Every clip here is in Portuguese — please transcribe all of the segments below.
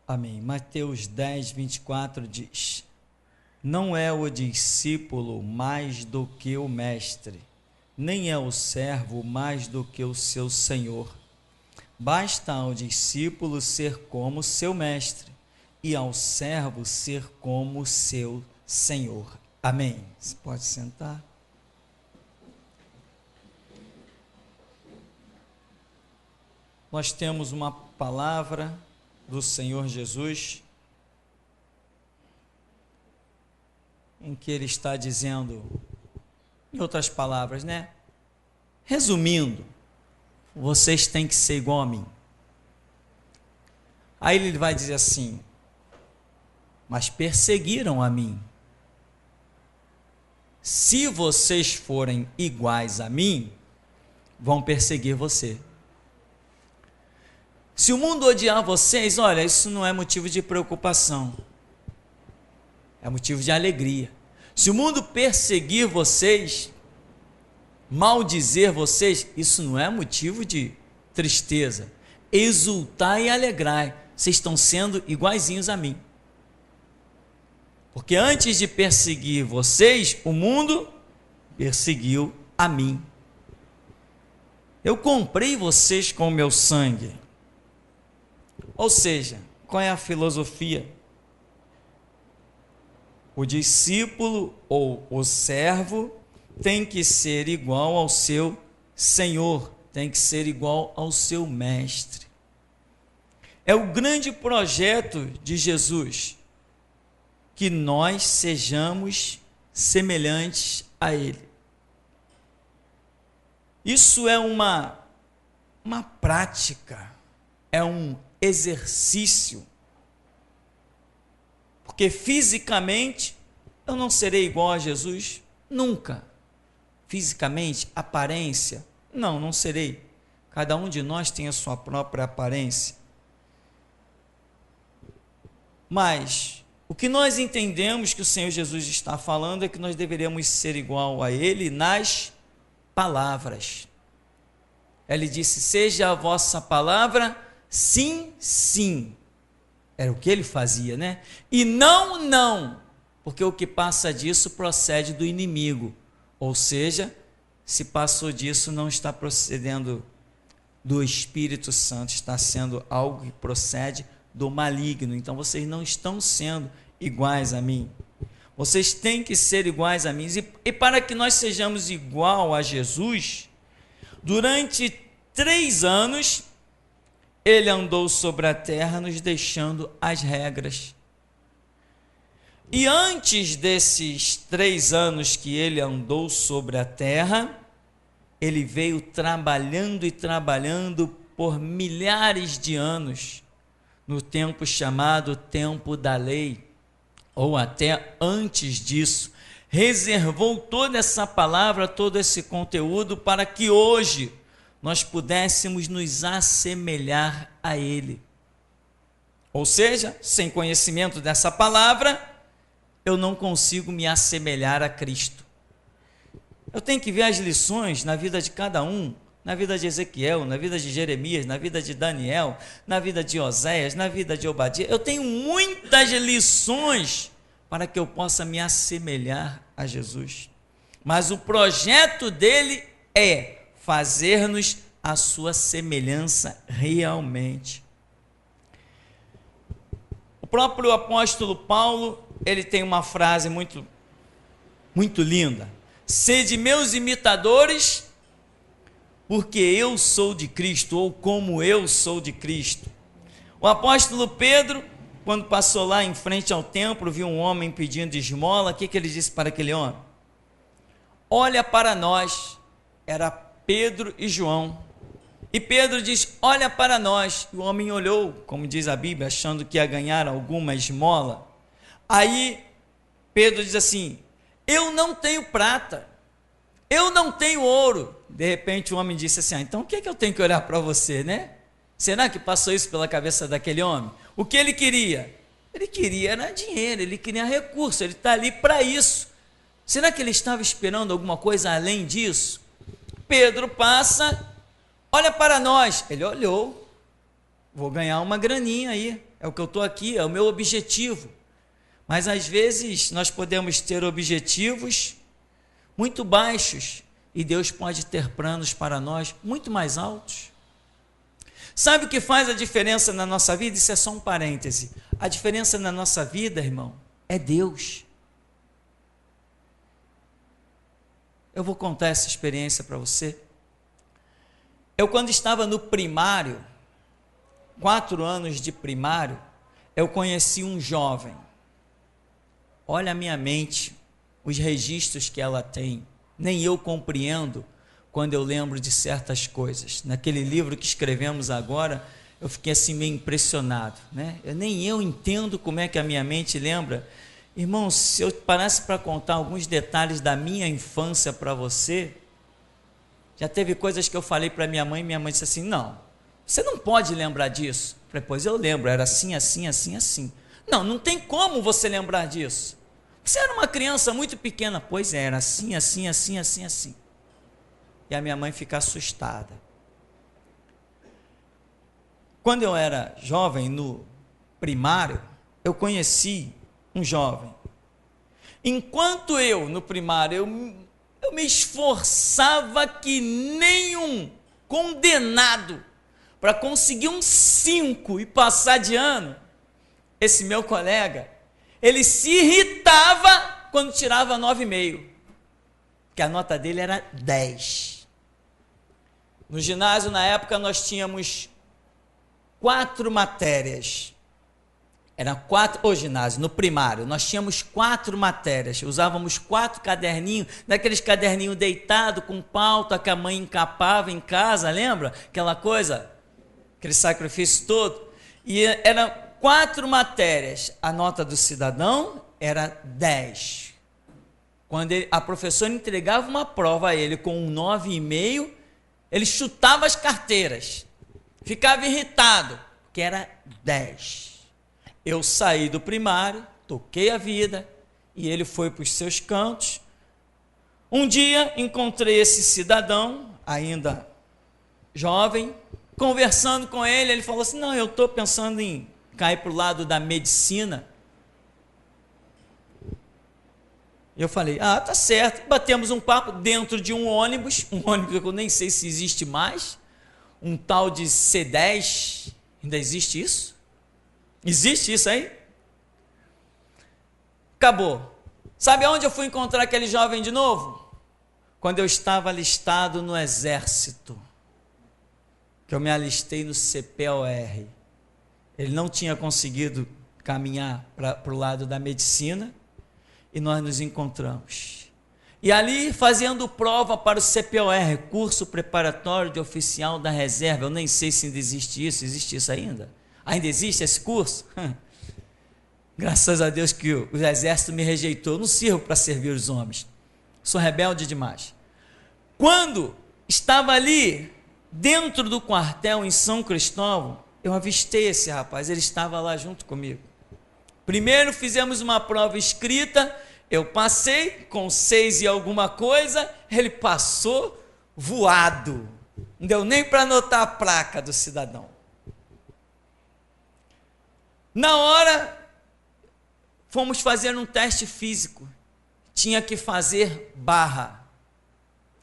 Amém. Mateus 10, 24 diz: não é o discípulo mais do que o mestre, nem é o servo mais do que o seu senhor. Basta ao discípulo ser como seu mestre, e ao servo ser como seu senhor. Amém. Você pode sentar. Nós temos uma palavra do Senhor Jesus, em que ele está dizendo, em outras palavras, né? Resumindo, vocês têm que ser igual a mim. Aí ele vai dizer assim: mas perseguiram a mim. Se vocês forem iguais a mim, vão perseguir você. Se o mundo odiar vocês, olha, isso não é motivo de preocupação, é motivo de alegria. Se o mundo perseguir vocês, maldizer vocês, isso não é motivo de tristeza. Exultai e alegrai, vocês estão sendo iguaizinhos a mim. Porque antes de perseguir vocês, o mundo perseguiu a mim. Eu comprei vocês com o meu sangue. Ou seja, qual é a filosofia? O discípulo ou o servo tem que ser igual ao seu senhor, tem que ser igual ao seu mestre. É o grande projeto de Jesus, que nós sejamos semelhantes a Ele. Isso é uma prática, é um exercício, porque fisicamente eu não serei igual a Jesus, nunca. Fisicamente, aparência, não serei. Cada um de nós tem a sua própria aparência. Mas o que nós entendemos que o Senhor Jesus está falando é que nós deveríamos ser igual a Ele nas palavras. Ele disse: seja a vossa palavra sim, sim. Era o que ele fazia, né? E não, não, porque o que passa disso procede do inimigo. Ou seja, se passou disso, não está procedendo do Espírito Santo, está sendo algo que procede do maligno. Então vocês não estão sendo iguais a mim. Vocês têm que ser iguais a mim. E para que nós sejamos igual a Jesus, durante 3 anos, ele andou sobre a terra nos deixando as regras. E antes desses 3 anos que ele andou sobre a terra, ele veio trabalhando e trabalhando por milhares de anos, no tempo chamado tempo da lei, ou até antes disso. Reservou toda essa palavra, todo esse conteúdo para que hoje nós pudéssemos nos assemelhar a Ele. Ou seja, sem conhecimento dessa palavra, eu não consigo me assemelhar a Cristo. Eu tenho que ver as lições na vida de cada um, na vida de Ezequiel, na vida de Jeremias, na vida de Daniel, na vida de Oséias, na vida de Obadia. Eu tenho muitas lições para que eu possa me assemelhar a Jesus. Mas o projeto dele é fazer-nos a sua semelhança realmente. O próprio apóstolo Paulo, ele tem uma frase muito linda: sede meus imitadores, porque eu sou de Cristo, ou como eu sou de Cristo. O apóstolo Pedro, quando passou lá em frente ao templo, viu um homem pedindo esmola. O que ele disse para aquele homem? Olha para nós. Era Pedro e João. E Pedro diz: olha para nós. E o homem olhou, como diz a Bíblia, achando que ia ganhar alguma esmola. Aí Pedro diz assim: eu não tenho prata, eu não tenho ouro. De repente o homem disse assim: então o que é que eu tenho que olhar para você, né? Será que passou isso pela cabeça daquele homem? O que ele queria? Ele queria era dinheiro, ele queria recurso, ele está ali para isso. Será que ele estava esperando alguma coisa além disso? Pedro passa, olha para nós. Ele olhou: vou ganhar uma graninha aí. é o que eu estou aqui, é o meu objetivo. Mas às vezes nós podemos ter objetivos muito baixos e Deus pode ter planos para nós muito mais altos. Sabe o que faz a diferença na nossa vida? Isso é só um parêntese. A diferença na nossa vida, irmão, é Deus. Eu vou contar essa experiência para você. Eu, quando estava no primário, 4 anos de primário, eu conheci um jovem. Olha a minha mente, os registros que ela tem. Nem eu compreendo quando eu lembro de certas coisas. Naquele livro que escrevemos agora, eu fiquei assim meio impressionado, né? Nem eu entendo como é que a minha mente lembra. Irmão, se eu parasse para contar alguns detalhes da minha infância para você, já teve coisas que eu falei para minha mãe disse assim, não, você não pode lembrar disso. Eu falei, pois eu lembro, era assim, assim, assim, assim. Não, não tem como você lembrar disso. Você era uma criança muito pequena. Pois era, assim, assim, assim, assim, assim. E a minha mãe fica assustada. Quando eu era jovem, no primário, eu conheci um jovem. Enquanto eu, no primário, eu me esforçava que nenhum condenado para conseguir um 5 e passar de ano, esse meu colega, ele se irritava quando tirava 9,5, porque a nota dele era 10. No ginásio, na época, nós tínhamos 4 matérias. Era 4, o ginásio, no primário, nós tínhamos 4 matérias, usávamos 4 caderninhos, daqueles caderninhos deitados, com pauta que a mãe encapava em casa, lembra? Aquela coisa, aquele sacrifício todo. E eram 4 matérias, a nota do cidadão era 10. Quando a professora entregava uma prova a ele com um 9,5, ele chutava as carteiras, ficava irritado, porque era 10. Eu saí do primário, toquei a vida, e ele foi para os seus cantos. Um dia encontrei esse cidadão, ainda jovem, conversando com ele, ele falou assim, não, eu estou pensando em cair para o lado da medicina. Eu falei, tá certo. Batemos um papo dentro de um ônibus que eu nem sei se existe mais, um tal de C10, ainda existe isso? Existe isso aí? Acabou. Sabe aonde eu fui encontrar aquele jovem de novo? Quando eu estava alistado no exército, que eu me alistei no CPOR. Ele não tinha conseguido caminhar para o lado da medicina, e nós nos encontramos. E ali, fazendo prova para o CPOR, curso preparatório de oficial da reserva, eu nem sei se ainda existe isso ainda? Ainda existe esse curso? Graças a Deus que o exército me rejeitou, eu não sirvo para servir os homens, sou rebelde demais. Quando estava ali, dentro do quartel em São Cristóvão, eu avistei esse rapaz, ele estava lá junto comigo. Primeiro fizemos uma prova escrita, eu passei com 6 e alguma coisa, ele passou voado, não deu nem para anotar a placa do cidadão. Na hora, fomos fazer um teste físico, tinha que fazer barra.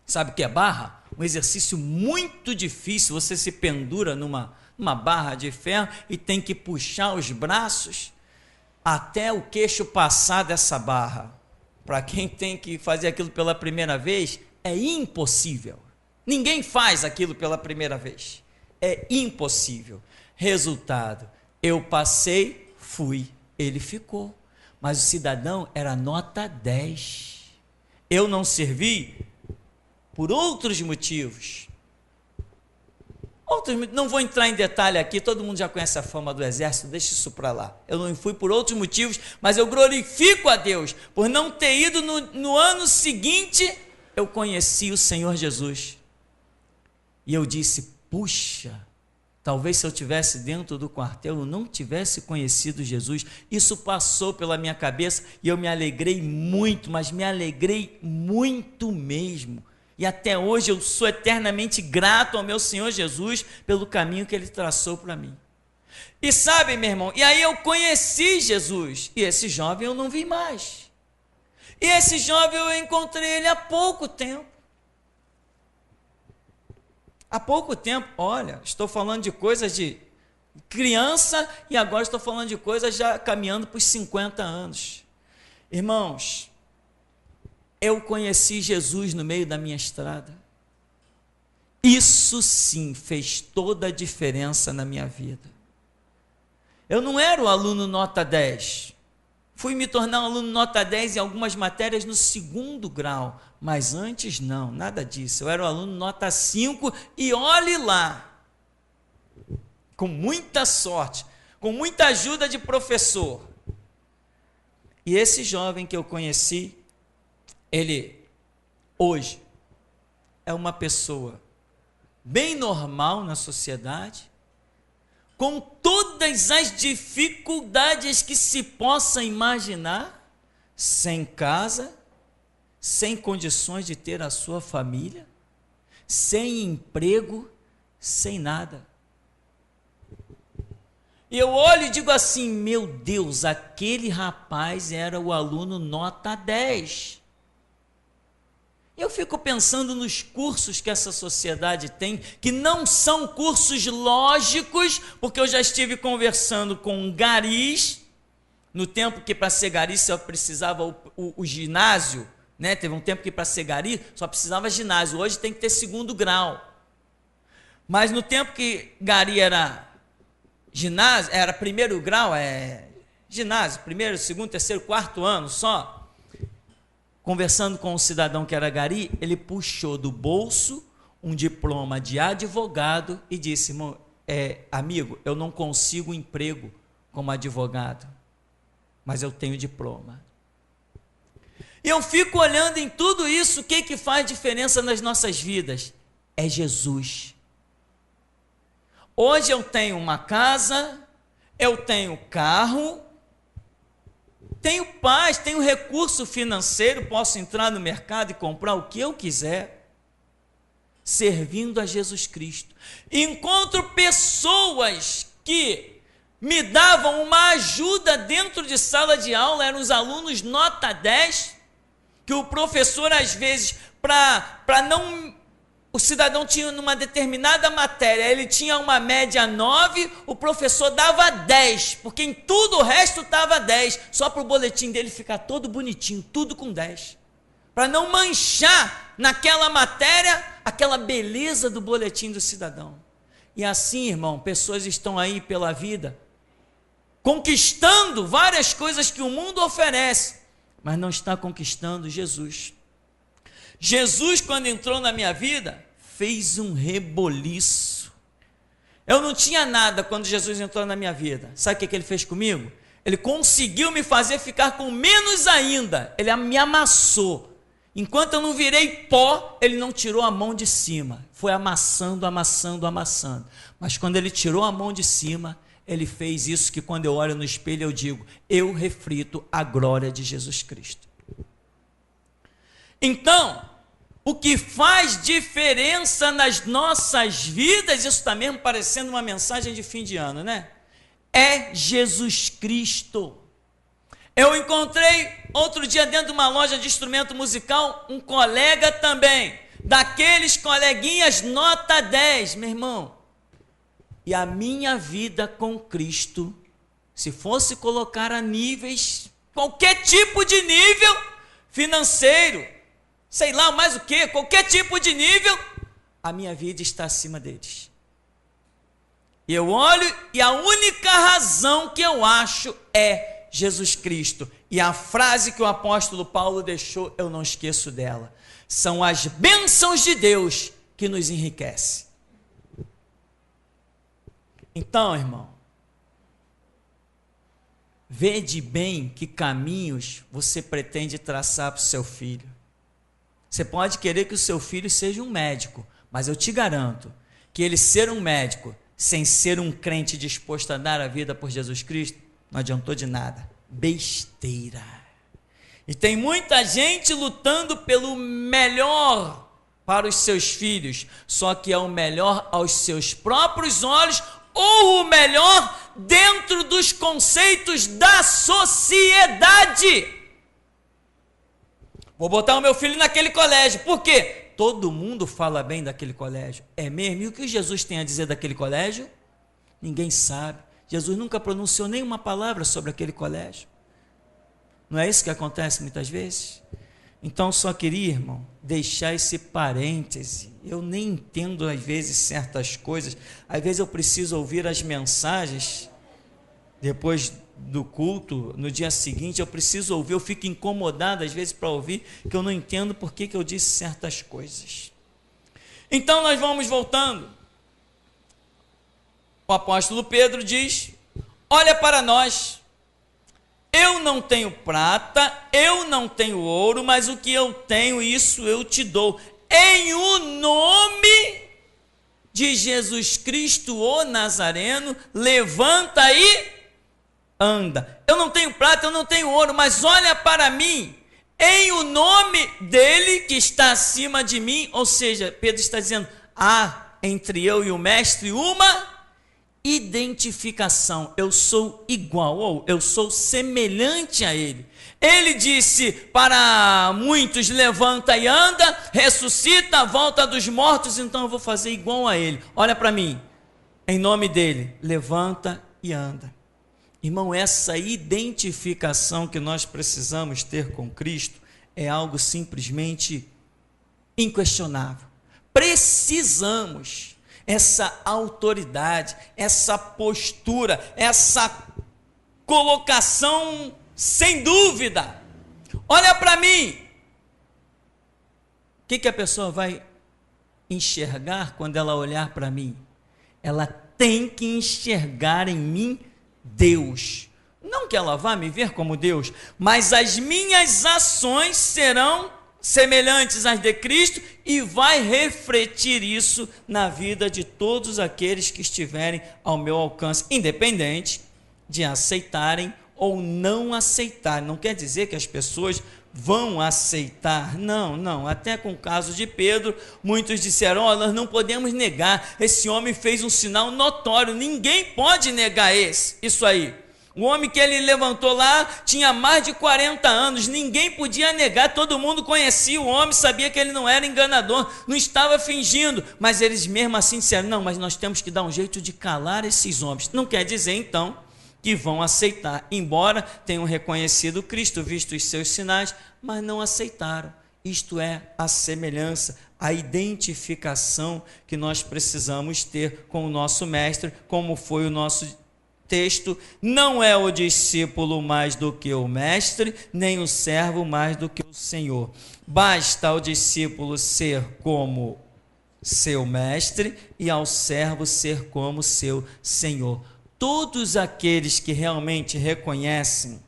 Sabe o que é barra? Um exercício muito difícil, você se pendura numa barra de ferro e tem que puxar os braços até o queixo passar dessa barra. Para quem tem que fazer aquilo pela primeira vez, é impossível. Ninguém faz aquilo pela primeira vez. É impossível. Resultado, eu passei, fui, ele ficou. Mas o cidadão era nota 10. Eu não servi por outros motivos. Não vou entrar em detalhe aqui, todo mundo já conhece a fama do exército, deixa isso para lá. Eu não fui por outros motivos, mas eu glorifico a Deus por não ter ido no ano seguinte, eu conheci o Senhor Jesus. E eu disse, puxa, talvez se eu tivesse dentro do quartel, eu não tivesse conhecido Jesus. Isso passou pela minha cabeça e eu me alegrei muito, mas me alegrei muito mesmo. E até hoje eu sou eternamente grato ao meu Senhor Jesus pelo caminho que Ele traçou para mim. E sabe, meu irmão, e aí eu conheci Jesus, e esse jovem eu não vi mais. E esse jovem eu encontrei ele há pouco tempo. Há pouco tempo, olha, estou falando de coisas de criança e agora estou falando de coisas já caminhando para os 50 anos. Irmãos, eu conheci Jesus no meio da minha estrada. Isso sim fez toda a diferença na minha vida. Eu não era o aluno nota 10. Fui me tornar um aluno nota 10 em algumas matérias no 2º grau, mas antes não, nada disso. Eu era um aluno nota 5 e olhe lá, com muita sorte, com muita ajuda de professor. E esse jovem que eu conheci, ele hoje é uma pessoa bem normal na sociedade, com todas as dificuldades que se possa imaginar, sem casa, sem condições de ter a sua família, sem emprego, sem nada. E eu olho e digo assim, meu Deus, aquele rapaz era o aluno nota 10. Eu fico pensando nos cursos que essa sociedade tem, que não são cursos lógicos, porque eu já estive conversando com garis, no tempo que para ser gari só precisava o ginásio, né? Teve um tempo que para ser gari só precisava ginásio, hoje tem que ter 2º grau. Mas no tempo que gari era ginásio, era 1º grau, ginásio, 1º, 2º, 3º, 4º ano só. Conversando com um cidadão que era gari, ele puxou do bolso um diploma de advogado e disse, irmão, amigo, eu não consigo emprego como advogado, mas eu tenho diploma. E eu fico olhando em tudo isso, o que faz diferença nas nossas vidas? É Jesus. Hoje eu tenho uma casa, eu tenho carro, tenho paz, tenho recurso financeiro, posso entrar no mercado e comprar o que eu quiser, servindo a Jesus Cristo. Encontro pessoas que me davam uma ajuda dentro de sala de aula, eram os alunos nota 10, que o professor às vezes, para não... O cidadão tinha numa determinada matéria, ele tinha uma média 9, o professor dava 10, porque em tudo o resto estava 10, só para o boletim dele ficar todo bonitinho, tudo com 10, para não manchar naquela matéria aquela beleza do boletim do cidadão. E assim, irmão, pessoas estão aí pela vida, conquistando várias coisas que o mundo oferece, mas não está conquistando Jesus. Jesus, quando entrou na minha vida, fez um reboliço. Eu não tinha nada quando Jesus entrou na minha vida. Sabe o que ele fez comigo? Ele conseguiu me fazer ficar com menos ainda. Ele me amassou. Enquanto eu não virei pó, ele não tirou a mão de cima. Foi amassando, amassando, amassando. Mas quando ele tirou a mão de cima, ele fez isso que quando eu olho no espelho eu digo, eu reflito a glória de Jesus Cristo. Então, o que faz diferença nas nossas vidas, isso está mesmo parecendo uma mensagem de fim de ano, né? É Jesus Cristo. Eu encontrei outro dia dentro de uma loja de instrumento musical, um colega também, daqueles coleguinhas nota 10, meu irmão. E a minha vida com Cristo, se fosse colocar a níveis, qualquer tipo de nível financeiro, sei lá mais o que, qualquer tipo de nível, a minha vida está acima deles. E eu olho e a única razão que eu acho é Jesus Cristo. E a frase que o apóstolo Paulo deixou, eu não esqueço dela. São as bênçãos de Deus que nos enriquecem. Então, irmão, vede bem que caminhos você pretende traçar para o seu filho. Você pode querer que o seu filho seja um médico, mas eu te garanto que ele ser um médico, sem ser um crente disposto a dar a vida por Jesus Cristo, não adiantou de nada. Besteira. E tem muita gente lutando pelo melhor para os seus filhos, só que é o melhor aos seus próprios olhos, ou o melhor dentro dos conceitos da sociedade. Vou botar o meu filho naquele colégio. Por quê? Todo mundo fala bem daquele colégio. É mesmo? E o que Jesus tem a dizer daquele colégio? Ninguém sabe. Jesus nunca pronunciou nenhuma palavra sobre aquele colégio. Não é isso que acontece muitas vezes? Então, só queria, irmão, deixar esse parêntese. Eu nem entendo, às vezes, certas coisas. Às vezes eu preciso ouvir as mensagens depois do culto, no dia seguinte, eu preciso ouvir, eu fico incomodado, às vezes, para ouvir, que eu não entendo por que eu disse certas coisas. Então, nós vamos voltando. O apóstolo Pedro diz: olha para nós. Eu não tenho prata, eu não tenho ouro, mas o que eu tenho, isso eu te dou. Em o nome de Jesus Cristo, o Nazareno, levanta e anda. Eu não tenho prata, eu não tenho ouro, mas olha para mim. Em o nome dele que está acima de mim, ou seja, Pedro está dizendo, há entre eu e o mestre uma identificação, eu sou igual, ou eu sou semelhante a ele. Ele disse para muitos, levanta e anda, ressuscita, volta dos mortos, então eu vou fazer igual a ele. Olha para mim, em nome dele, levanta e anda. Irmão, essa identificação que nós precisamos ter com Cristo é algo simplesmente inquestionável. Precisamos essa autoridade, essa postura, essa colocação sem dúvida. Olha para mim. O que a pessoa vai enxergar quando ela olhar para mim? Ela tem que enxergar em mim Deus. Não que ela vá me ver como Deus, mas as minhas ações serão semelhantes às de Cristo e vai refletir isso na vida de todos aqueles que estiverem ao meu alcance, independente de aceitarem ou não aceitarem. Não quer dizer que as pessoas vão aceitar, não, até com o caso de Pedro, muitos disseram, nós não podemos negar, esse homem fez um sinal notório, ninguém pode negar isso aí. O homem que ele levantou lá tinha mais de 40 anos, ninguém podia negar, todo mundo conhecia o homem, sabia que ele não era enganador, não estava fingindo, mas eles mesmo assim disseram, não, mas nós temos que dar um jeito de calar esses homens. Não quer dizer então que vão aceitar, embora tenham reconhecido Cristo, visto os seus sinais, mas não aceitaram. Isto é a semelhança, a identificação que nós precisamos ter com o nosso mestre, como foi o nosso texto, não é o discípulo mais do que o mestre, nem o servo mais do que o Senhor. Basta ao discípulo ser como seu mestre e ao servo ser como seu Senhor. Todos aqueles que realmente reconhecem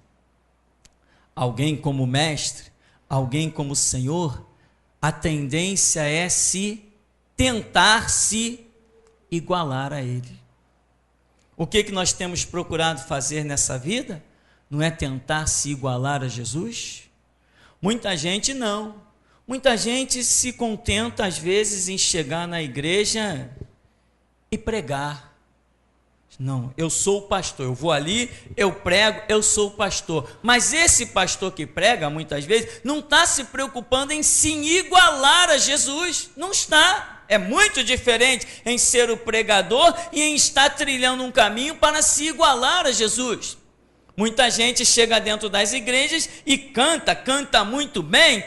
alguém como mestre, alguém como Senhor, a tendência é tentar se igualar a ele. O que nós temos procurado fazer nessa vida? Não é tentar se igualar a Jesus? Muita gente não. Muita gente se contenta, às vezes, em chegar na igreja e pregar. Não, eu sou o pastor, eu vou ali, eu prego, eu sou o pastor. Mas esse pastor que prega, muitas vezes, não está se preocupando em se igualar a Jesus. Não está. É muito diferente em ser o pregador e em estar trilhando um caminho para se igualar a Jesus. Muita gente chega dentro das igrejas e canta muito bem,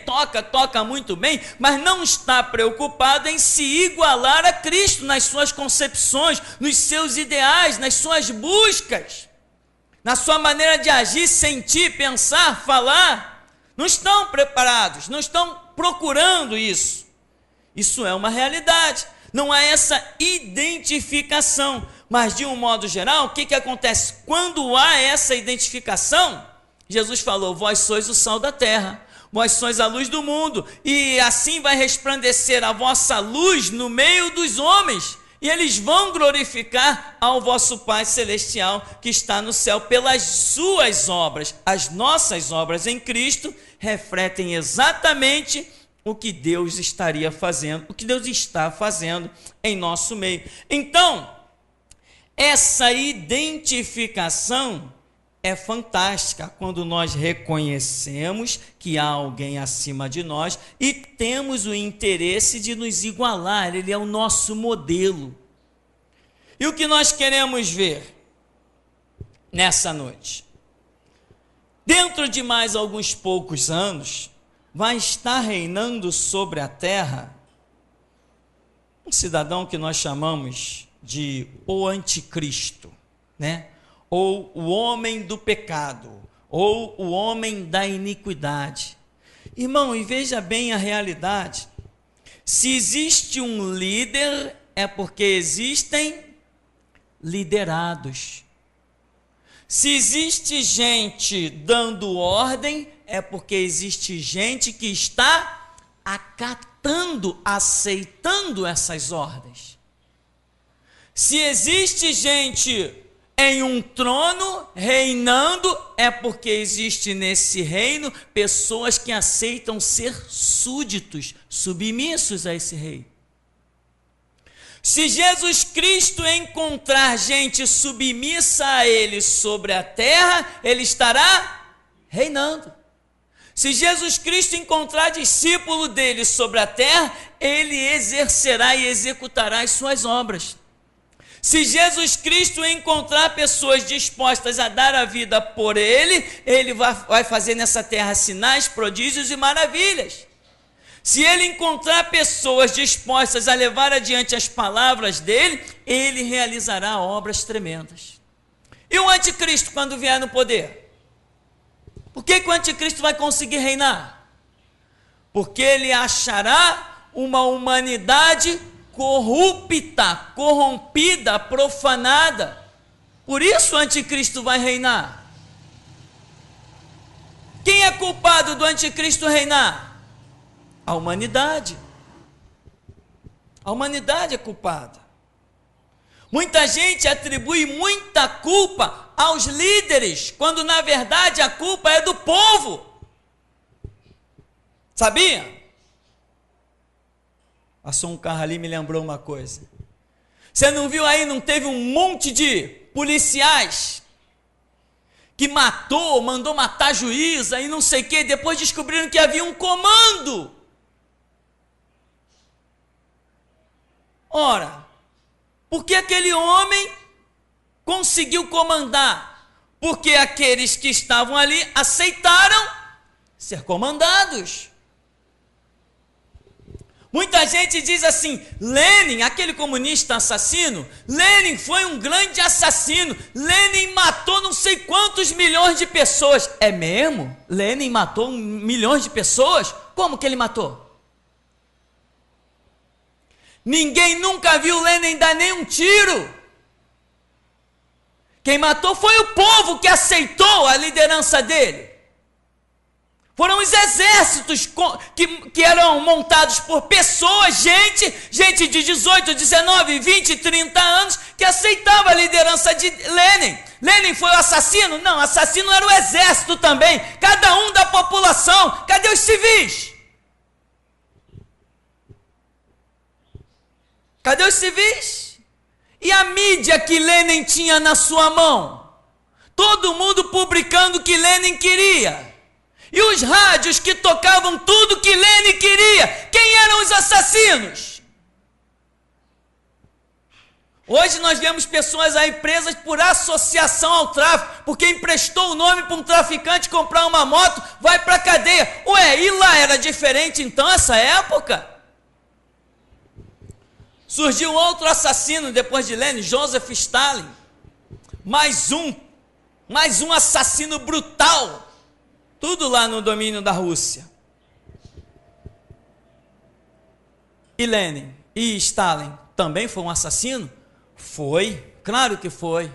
toca muito bem, mas não está preocupado em se igualar a Cristo nas suas concepções, nos seus ideais, nas suas buscas, na sua maneira de agir, sentir, pensar, falar. Não estão preparados, não estão procurando isso. Isso é uma realidade, não há essa identificação, mas de um modo geral, o que acontece? Quando há essa identificação, Jesus falou, vós sois o sal da terra, vós sois a luz do mundo, e assim vai resplandecer a vossa luz no meio dos homens, e eles vão glorificar ao vosso Pai Celestial que está no céu pelas suas obras. As nossas obras em Cristo refletem exatamente o que Deus estaria fazendo, o que Deus está fazendo em nosso meio. Então, essa identificação é fantástica quando nós reconhecemos que há alguém acima de nós e temos o interesse de nos igualar, ele é o nosso modelo. E o que nós queremos ver nessa noite? Dentro de mais alguns poucos anos, vai estar reinando sobre a terra um cidadão que nós chamamos de o anticristo, né? Ou o homem do pecado, ou o homem da iniquidade. Irmão, e veja bem a realidade. Se existe um líder, é porque existem liderados. Se existe gente dando ordem, é porque existe gente que está acatando, aceitando essas ordens. Se existe gente em um trono reinando, é porque existe nesse reino pessoas que aceitam ser súditos, submissos a esse rei. Se Jesus Cristo encontrar gente submissa a ele sobre a terra, ele estará reinando. Se Jesus Cristo encontrar discípulo dele sobre a terra, ele exercerá e executará as suas obras. Se Jesus Cristo encontrar pessoas dispostas a dar a vida por ele, ele vai fazer nessa terra sinais, prodígios e maravilhas. Se ele encontrar pessoas dispostas a levar adiante as palavras dele, ele realizará obras tremendas. E o anticristo, quando vier no poder? Por que o anticristo vai conseguir reinar? Porque ele achará uma humanidade corrupta, corrompida, profanada. Por isso o anticristo vai reinar. Quem é culpado do anticristo reinar? A humanidade. A humanidade é culpada. Muita gente atribui muita culpa aos líderes, quando na verdade a culpa é do povo. Sabia? Passou um carro ali e me lembrou uma coisa. Você não viu aí, não teve um monte de policiais que mandou matar juíza e não sei o quê, depois descobriram que havia um comando. Ora, por que aquele homem conseguiu comandar? Porque aqueles que estavam ali aceitaram ser comandados. Muita gente diz assim, Lenin, aquele comunista assassino, Lenin foi um grande assassino, Lenin matou não sei quantos milhões de pessoas. É mesmo? Lenin matou milhões de pessoas? Como que ele matou? Ninguém nunca viu Lenin dar nenhum tiro. Quem matou foi o povo que aceitou a liderança dele. Foram os exércitos que eram montados por pessoas, gente de 18, 19, 20, 30 anos, que aceitava a liderança de Lenin. Lenin foi o assassino? Não, assassino era o exército também, cada um da população. Cadê os civis? Cadê os civis? E a mídia que Lenin tinha na sua mão? Todo mundo publicando o que Lenin queria. E os rádios que tocavam tudo que Lenin queria. Quem eram os assassinos? Hoje nós vemos pessoas aí presas por associação ao tráfico, porque emprestou o nome para um traficante comprar uma moto, vai para a cadeia. Ué, e lá era diferente então essa época? Surgiu outro assassino depois de Lenin, Joseph Stalin. Mais um assassino brutal. Tudo lá no domínio da Rússia. E Lenin e Stalin também foi um assassino? Foi, claro que foi.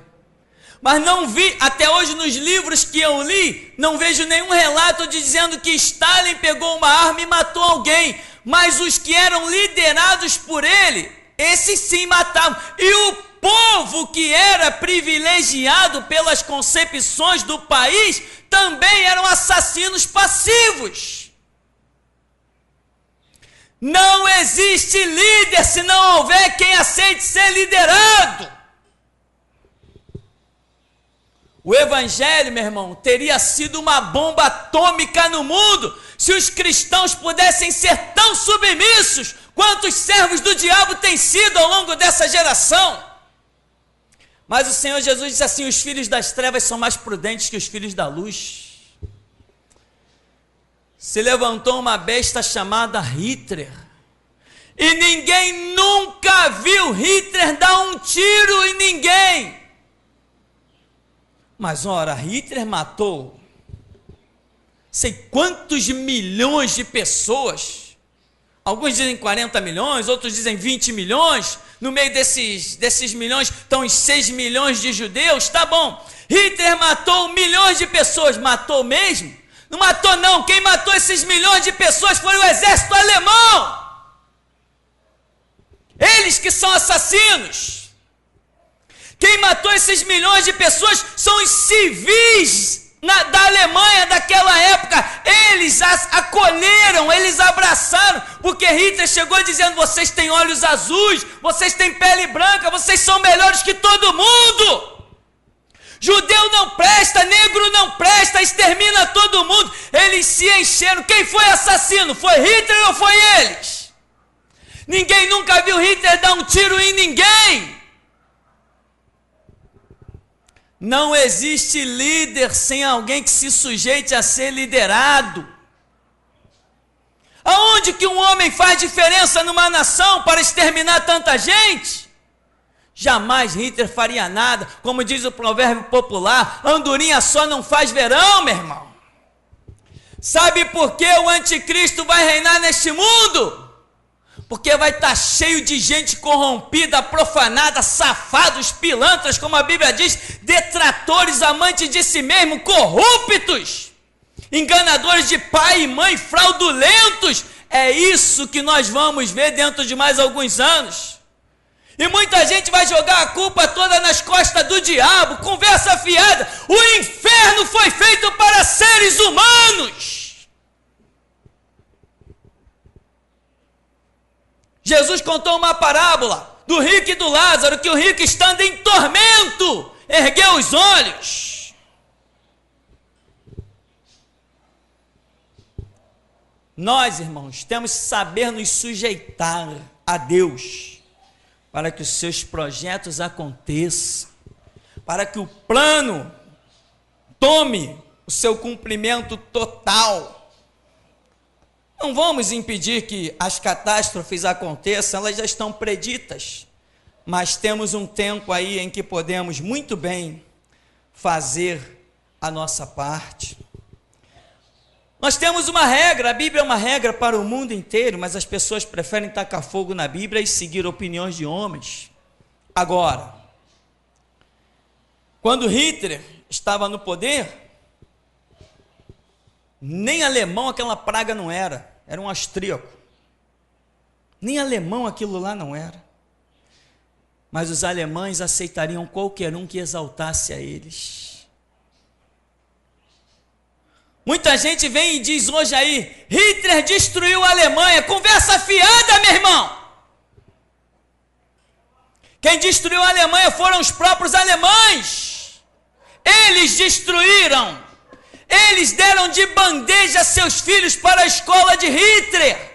Mas não vi, até hoje nos livros que eu li, não vejo nenhum relato dizendo que Stalin pegou uma arma e matou alguém. Mas os que eram liderados por ele, esses sim matavam. E o povo que era privilegiado pelas concepções do país também eram assassinos passivos. Não existe líder se não houver quem aceite ser liderado. O evangelho, meu irmão, teria sido uma bomba atômica no mundo se os cristãos pudessem ser tão submissos quanto os servos do diabo têm sido ao longo dessa geração. Mas o Senhor Jesus disse assim: os filhos das trevas são mais prudentes que os filhos da luz. Se levantou uma besta chamada Hitler, e ninguém nunca viu Hitler dar um tiro em ninguém. Mas ora, Hitler matou sei quantos milhões de pessoas. Alguns dizem 40 milhões, outros dizem 20 milhões. No meio desses milhões estão os 6 milhões de judeus. Tá bom, Hitler matou milhões de pessoas. Matou mesmo? Não matou não. Quem matou esses milhões de pessoas foi o exército alemão. Eles que são assassinos. Quem matou esses milhões de pessoas são os civis da Alemanha daquela época. Eles acolheram, eles abraçaram, porque Hitler chegou dizendo: vocês têm olhos azuis, vocês têm pele branca, vocês são melhores que todo mundo. Judeu não presta, negro não presta, extermina todo mundo. Eles se encheram. Quem foi assassino? Foi Hitler ou foi eles? Ninguém nunca viu Hitler dar um tiro em ninguém. Não existe líder sem alguém que se sujeite a ser liderado. Aonde que um homem faz diferença numa nação para exterminar tanta gente? Jamais Hitler faria nada. Como diz o provérbio popular, andorinha só não faz verão, meu irmão. Sabe por que o anticristo vai reinar neste mundo? Porque vai estar cheio de gente corrompida, profanada, safados, pilantras, como a Bíblia diz, detratores, amantes de si mesmo, corruptos, enganadores de pai e mãe, fraudulentos. É isso que nós vamos ver dentro de mais alguns anos. E muita gente vai jogar a culpa toda nas costas do diabo, conversa fiada. O inferno foi feito para seres humanos. Jesus contou uma parábola do rico e do Lázaro, que o rico, estando em tormento, ergueu os olhos. Nós, irmãos, temos que saber nos sujeitar a Deus, para que os seus projetos aconteçam, para que o plano tome o seu cumprimento total. Não vamos impedir que as catástrofes aconteçam, elas já estão preditas, mas temos um tempo aí em que podemos muito bem fazer a nossa parte. Nós temos uma regra, a Bíblia é uma regra para o mundo inteiro, mas as pessoas preferem tacar fogo na Bíblia e seguir opiniões de homens. Agora, quando Hitler estava no poder, nem alemão aquela praga não era um austríaco. Nem alemão aquilo lá não era. Mas os alemães aceitariam qualquer um que exaltasse a eles. Muita gente vem e diz hoje aí: Hitler destruiu a Alemanha. Conversa fiada, meu irmão. Quem destruiu a Alemanha foram os próprios alemães. Eles destruíram. Eles deram de bandeja seus filhos para a escola de Hitler.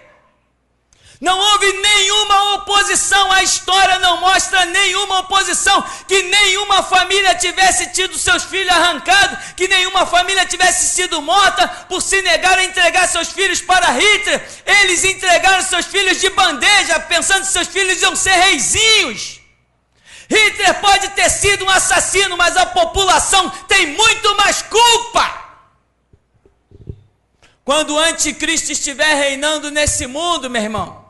Não houve nenhuma oposição, a história não mostra nenhuma oposição, que nenhuma família tivesse tido seus filhos arrancados, que nenhuma família tivesse sido morta por se negar a entregar seus filhos para Hitler. Eles entregaram seus filhos de bandeja, pensando que seus filhos iam ser reizinhos. Hitler pode ter sido um assassino, mas a população tem muito mais culpa. Quando o anticristo estiver reinando nesse mundo, meu irmão,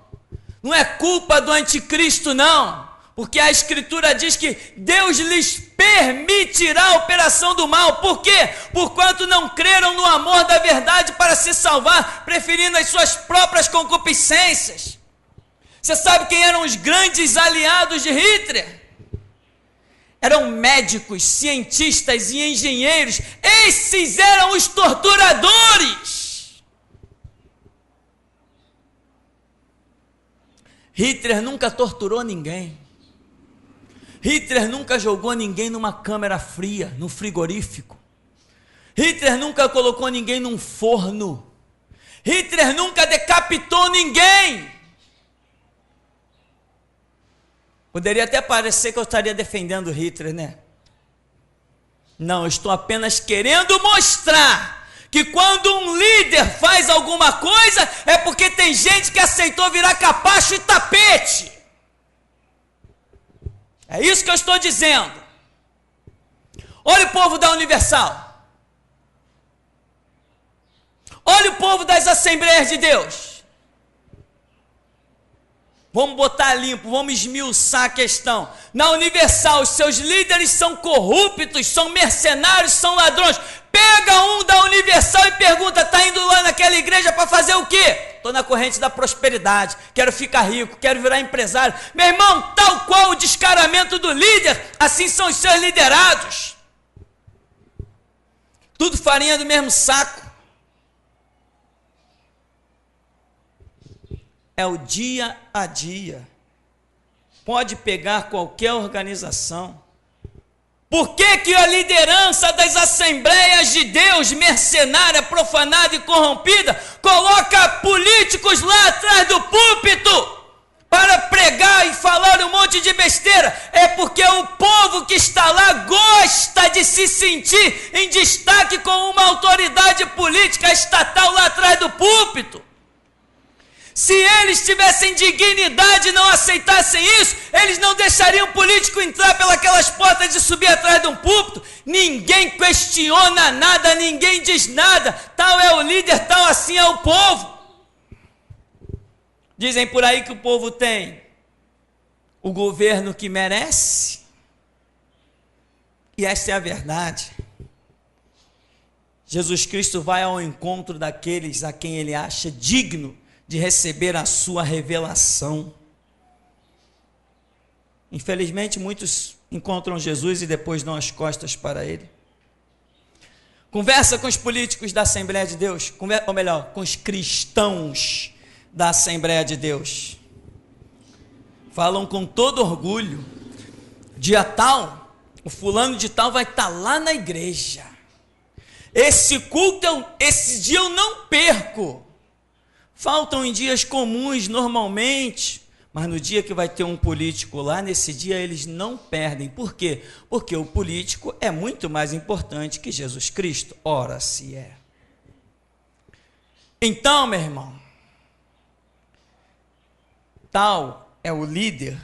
não é culpa do anticristo não, porque a escritura diz que Deus lhes permitirá a operação do mal. Por quê? Porquanto não creram no amor da verdade para se salvar, preferindo as suas próprias concupiscências. Você sabe quem eram os grandes aliados de Hitler? Eram médicos, cientistas e engenheiros. Esses eram os torturadores. Hitler nunca torturou ninguém. Hitler nunca jogou ninguém numa câmara fria, num frigorífico. Hitler nunca colocou ninguém num forno. Hitler nunca decapitou ninguém. Poderia até parecer que eu estaria defendendo Hitler, né? Não, eu estou apenas querendo mostrar que quando um líder faz alguma coisa, é porque tem gente que aceitou virar capacho e tapete. É isso que eu estou dizendo. Olha o povo da Universal. Olha o povo das Assembleias de Deus. Vamos botar limpo, vamos esmiuçar a questão. Na Universal, os seus líderes são corruptos, são mercenários, são ladrões. Pega um da Universal e pergunta, está indo lá naquela igreja para fazer o quê? Estou na corrente da prosperidade, quero ficar rico, quero virar empresário. Meu irmão, tal qual o descaramento do líder, assim são os seus liderados. Tudo farinha do mesmo saco. É o dia a dia. Pode pegar qualquer organização. Por que que a liderança das Assembleias de Deus, mercenária, profanada e corrompida, coloca políticos lá atrás do púlpito para pregar e falar um monte de besteira? É porque o povo que está lá gosta de se sentir em destaque com uma autoridade política estatal lá atrás do púlpito. Se eles tivessem dignidade e não aceitassem isso, eles não deixariam o político entrar pelas portas e subir atrás de um púlpito. Ninguém questiona nada, ninguém diz nada. Tal é o líder, tal assim é o povo. Dizem por aí que o povo tem o governo que merece. E esta é a verdade. Jesus Cristo vai ao encontro daqueles a quem ele acha digno de receber a sua revelação. Infelizmente, muitos encontram Jesus e depois dão as costas para ele. Conversa com os políticos da Assembleia de Deus, ou melhor, com os cristãos da Assembleia de Deus. Falam com todo orgulho, dia tal, o fulano de tal vai estar lá na igreja. Esse culto, esse dia eu não perco. Faltam em dias comuns normalmente, mas no dia que vai ter um político lá, nesse dia eles não perdem. Por quê? Porque o político é muito mais importante que Jesus Cristo. Ora, se é. Então, meu irmão, tal é o líder,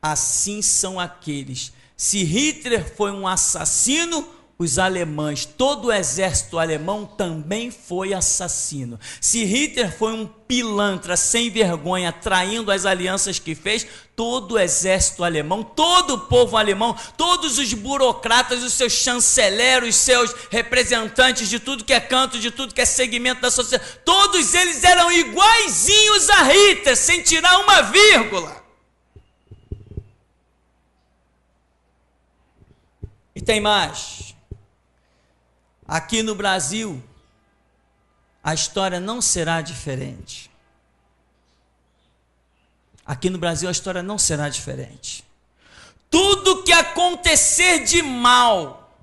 assim são aqueles. Se Hitler foi um assassino, os alemães, todo o exército alemão também foi assassino. Se Hitler foi um pilantra sem vergonha, traindo as alianças que fez, todo o exército alemão, todo o povo alemão, todos os burocratas, os seus chanceleros, os seus representantes de tudo que é canto, de tudo que é segmento da sociedade, todos eles eram iguaizinhos a Hitler, sem tirar uma vírgula. E tem mais. Aqui no Brasil, a história não será diferente. Aqui no Brasil, a história não será diferente. Tudo que acontecer de mal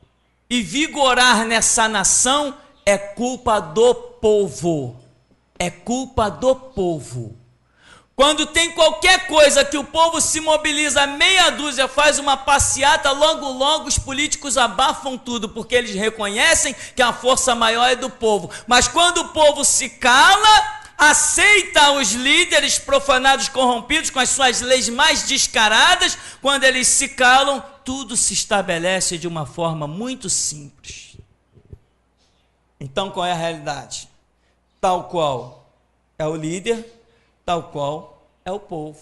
e vigorar nessa nação é culpa do povo. É culpa do povo. Quando tem qualquer coisa que o povo se mobiliza, meia dúzia faz uma passeata, logo logo os políticos abafam tudo, porque eles reconhecem que a força maior é do povo. Mas quando o povo se cala, aceita os líderes profanados, corrompidos, com as suas leis mais descaradas, quando eles se calam, tudo se estabelece de uma forma muito simples. Então qual é a realidade? Tal qual é o líder, tal qual é o povo.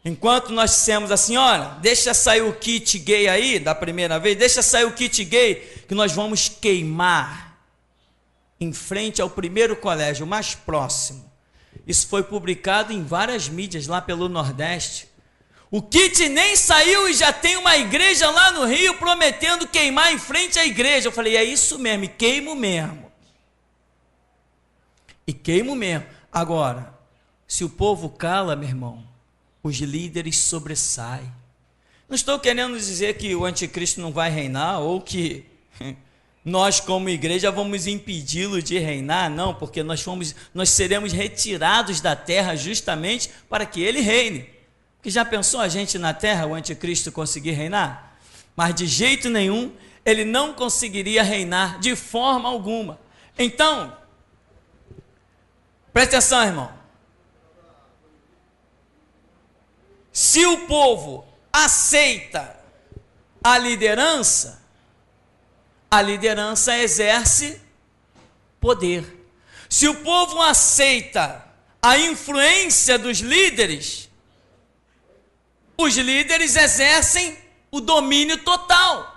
Enquanto nós dissemos assim, olha, deixa sair o kit gay aí, da primeira vez, deixa sair o kit gay, que nós vamos queimar em frente ao primeiro colégio mais próximo. Isso foi publicado em várias mídias lá pelo Nordeste. O kit nem saiu e já tem uma igreja lá no Rio prometendo queimar em frente à igreja. Eu falei, é isso mesmo, e queimo mesmo. E queimo mesmo. Agora, se o povo cala, meu irmão, os líderes sobressaem. Não estou querendo dizer que o anticristo não vai reinar ou que nós, como igreja, vamos impedi-lo de reinar, não, porque nós seremos retirados da terra justamente para que ele reine. Porque já pensou a gente na terra, o anticristo conseguir reinar? Mas de jeito nenhum, ele não conseguiria reinar de forma alguma. Então, presta atenção, irmão. Se o povo aceita a liderança exerce poder. Se o povo aceita a influência dos líderes, os líderes exercem o domínio total.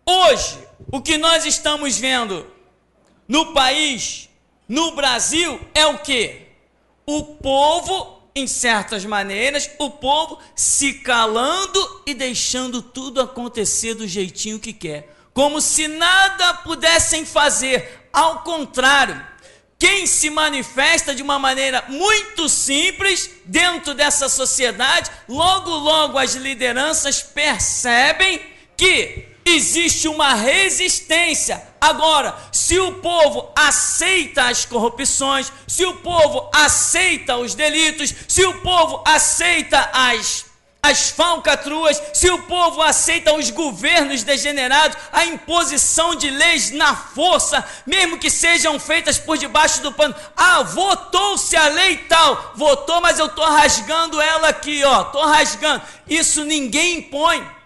Hoje, o que nós estamos vendo no país, no Brasil, é o quê? O povo, em certas maneiras, o povo se calando e deixando tudo acontecer do jeitinho que quer. Como se nada pudessem fazer. Ao contrário, quem se manifesta de uma maneira muito simples dentro dessa sociedade, logo as lideranças percebem que existe uma resistência. Agora, se o povo aceita as corrupções, se o povo aceita os delitos, se o povo aceita as falcatruas, se o povo aceita os governos degenerados, a imposição de leis na força, mesmo que sejam feitas por debaixo do pano. Votou-se a lei tal, votou, mas eu estou rasgando ela aqui, estou rasgando. Isso ninguém impõe.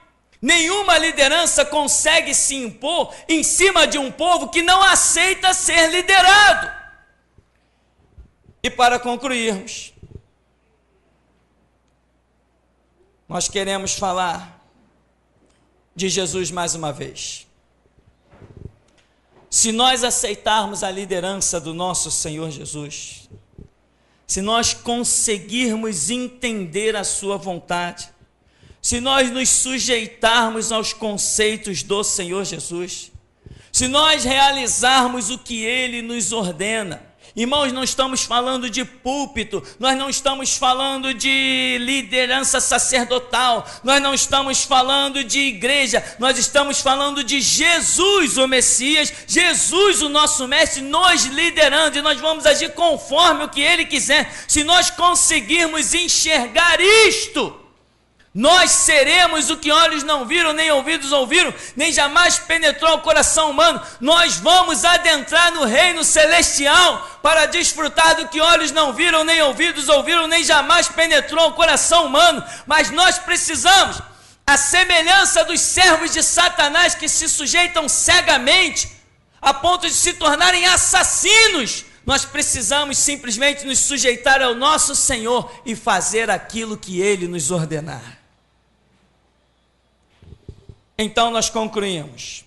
Nenhuma liderança consegue se impor em cima de um povo que não aceita ser liderado. E para concluirmos, nós queremos falar de Jesus mais uma vez. Se nós aceitarmos a liderança do nosso Senhor Jesus, se nós conseguirmos entender a sua vontade, se nós nos sujeitarmos aos conceitos do Senhor Jesus, se nós realizarmos o que Ele nos ordena, irmãos, não estamos falando de púlpito, nós não estamos falando de liderança sacerdotal, nós não estamos falando de igreja, nós estamos falando de Jesus, o Messias, Jesus, o nosso mestre, nos liderando, e nós vamos agir conforme o que Ele quiser. Se nós conseguirmos enxergar isto, nós seremos o que olhos não viram, nem ouvidos ouviram, nem jamais penetrou o coração humano. Nós vamos adentrar no reino celestial para desfrutar do que olhos não viram, nem ouvidos ouviram, nem jamais penetrou o coração humano. Mas nós precisamos, à semelhança dos servos de Satanás que se sujeitam cegamente, a ponto de se tornarem assassinos, nós precisamos simplesmente nos sujeitar ao nosso Senhor e fazer aquilo que Ele nos ordenar. Então nós concluímos,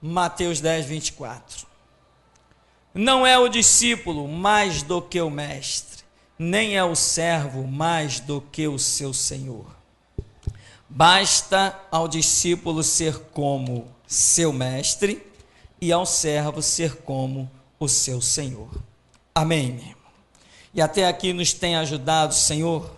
Mateus 10, 24. Não é o discípulo mais do que o mestre, nem é o servo mais do que o seu senhor. Basta ao discípulo ser como seu mestre e ao servo ser como o seu senhor. Amém, meu irmão? E até aqui nos tem ajudado, Senhor,